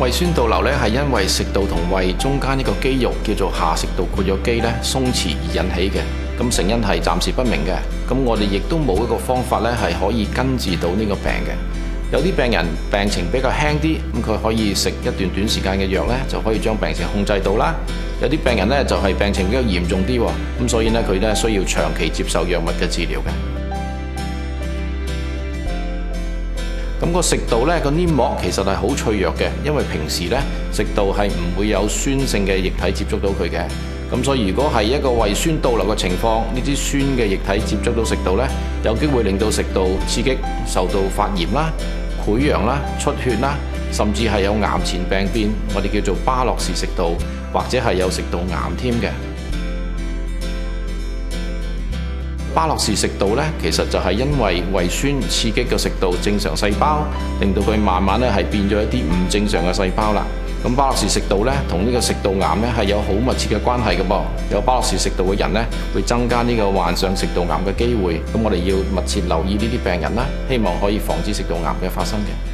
胃酸倒流咧係因為食道同胃中間一個肌肉叫做下食道括約肌咧鬆弛而引起嘅，咁成因係暫時不明嘅。咁我哋亦都冇一個方法咧係可以根治到呢個病嘅。有啲病人病情比較輕啲，咁佢可以食一段短時間嘅藥咧就可以將病情控制到啦。有啲病人咧就係病情比較嚴重啲，咁所以咧佢咧需要長期接受藥物嘅治療嘅。咁個食道咧個黏膜其實係好脆弱嘅，因為平時咧食道係唔會有酸性嘅液體接觸到佢嘅。咁所以如果係一個胃酸倒流嘅情況，呢啲酸嘅液體接觸到食道咧，有機會令到食道刺激受到發炎啦、潰瘍啦、出血啦，甚至係有癌前病變，我哋叫做巴洛氏食道，或者係有食道癌添嘅。巴洛氏食道咧，其實就係因為胃酸刺激個食道正常細胞，令到佢慢慢咧係變咗一啲唔正常嘅細胞啦。咁巴洛氏食道咧同呢個食道癌咧係有好密切嘅關係嘅噃。有巴洛氏食道嘅人咧，會增加呢個患上食道癌嘅機會。咁我哋要密切留意呢啲病人啦，希望可以防止食道癌嘅發生嘅。